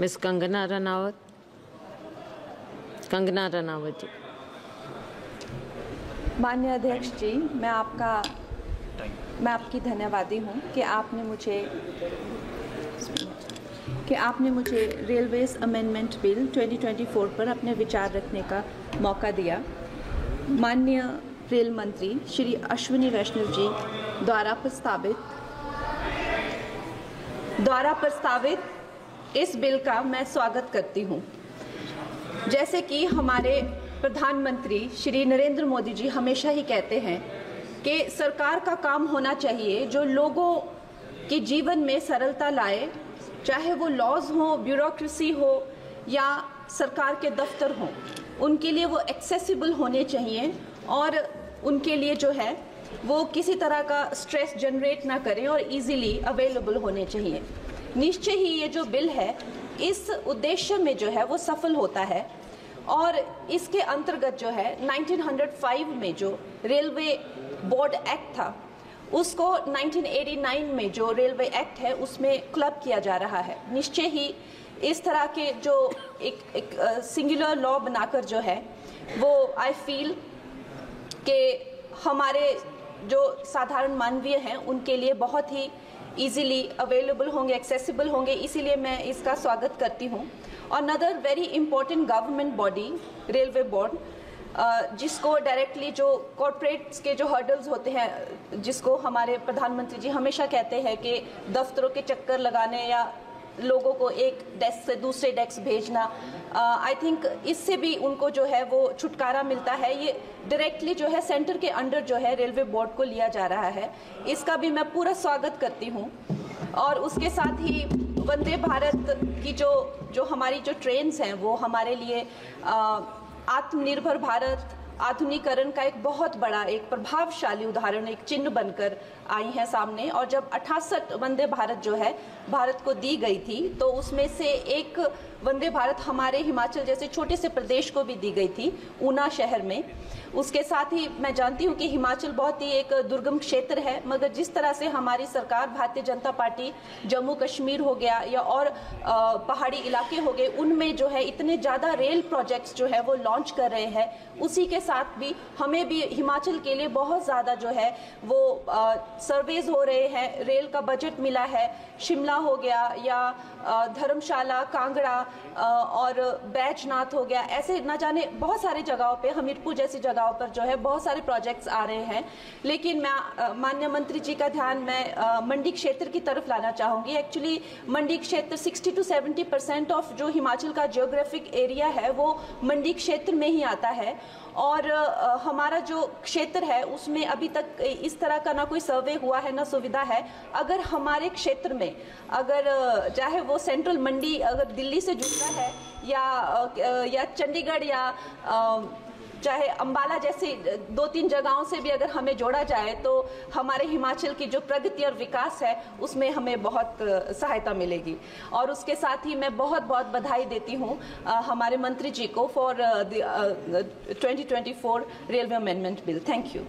Miss Kangana Ranaut जी। माननीय अध्यक्ष जी, मैं आपकी धन्यवादी हूँ कि आपने मुझे रेलवेज अमेंडमेंट बिल 2024 पर अपने विचार रखने का मौका दिया। माननीय रेल मंत्री श्री अश्विनी वैष्णव जी द्वारा प्रस्तावित इस बिल का मैं स्वागत करती हूँ। जैसे कि हमारे प्रधानमंत्री श्री नरेंद्र मोदी जी हमेशा ही कहते हैं कि सरकार का काम होना चाहिए जो लोगों के जीवन में सरलता लाए, चाहे वो लॉज हो, ब्यूरोक्रेसी हो या सरकार के दफ्तर हों, उनके लिए वो एक्सेसिबल होने चाहिए और उनके लिए जो है वो किसी तरह का स्ट्रेस जनरेट ना करें और इजीली अवेलेबल होने चाहिए। निश्चय ही ये जो बिल है इस उद्देश्य में जो है वो सफल होता है और इसके अंतर्गत जो है 1905 में जो रेलवे बोर्ड एक्ट था उसको 1989 में जो रेलवे एक्ट है उसमें क्लब किया जा रहा है। निश्चय ही इस तरह के जो एक सिंगुलर लॉ बनाकर जो है वो आई फील कि हमारे जो साधारण मानवीय हैं उनके लिए बहुत ही इजीली अवेलेबल होंगे, एक्सेसिबल होंगे, इसीलिए मैं इसका स्वागत करती हूँ। और another very important government body railway board, जिसको डायरेक्टली जो कॉर्पोरेट्स के जो हर्डल्स होते हैं, जिसको हमारे प्रधानमंत्री जी हमेशा कहते हैं कि दफ्तरों के चक्कर लगाने या लोगों को एक डेस्क से दूसरे डेस्क भेजना, आई थिंक इससे भी उनको जो है वो छुटकारा मिलता है। ये डायरेक्टली जो है सेंटर के अंडर जो है रेलवे बोर्ड को लिया जा रहा है, इसका भी मैं पूरा स्वागत करती हूँ। और उसके साथ ही वंदे भारत की जो हमारी जो ट्रेन्स हैं वो हमारे लिए आत्मनिर्भर भारत, आधुनिकीकरण का एक बहुत बड़ा, एक प्रभावशाली उदाहरण, एक चिन्ह बनकर आई हैं सामने। और जब 68 वंदे भारत जो है भारत को दी गई थी तो उसमें से एक वंदे भारत हमारे हिमाचल जैसे छोटे से प्रदेश को भी दी गई थी, ऊना शहर में। उसके साथ ही मैं जानती हूँ कि हिमाचल बहुत ही एक दुर्गम क्षेत्र है, मगर जिस तरह से हमारी सरकार भारतीय जनता पार्टी जम्मू कश्मीर हो गया या और पहाड़ी इलाके हो गए, उनमें जो है इतने ज़्यादा रेल प्रोजेक्ट्स जो है वो लॉन्च कर रहे हैं, उसी के साथ भी हमें भी हिमाचल के लिए बहुत ज़्यादा जो है वो सर्वेज हो रहे हैं, रेल का बजट मिला है। शिमला हो गया या धर्मशाला, कांगड़ा और बैजनाथ हो गया, ऐसे न जाने बहुत सारे जगहों पे, हमीरपुर जैसी जगहों पर जो है बहुत सारे प्रोजेक्ट्स आ रहे हैं। लेकिन मैं माननीय मंत्री जी का ध्यान मैं मंडी क्षेत्र की तरफ लाना चाहूँगी। एक्चुअली मंडी क्षेत्र 60 to 70% ऑफ जो हिमाचल का जियोग्राफिक एरिया है वो मंडी क्षेत्र में ही आता है और हमारा जो क्षेत्र है उसमें अभी तक इस तरह का ना कोई सर्वे हुआ है ना सुविधा है। अगर हमारे क्षेत्र में अगर चाहे वो सेंट्रल मंडी अगर दिल्ली से जुड़ता है या चंडीगढ़ या चाहे अंबाला जैसी 2-3 जगहों से भी अगर हमें जोड़ा जाए तो हमारे हिमाचल की जो प्रगति और विकास है उसमें हमें बहुत सहायता मिलेगी। और उसके साथ ही मैं बहुत बहुत बधाई देती हूँ हमारे मंत्री जी को for 2024 railway amendment bill. Thank you.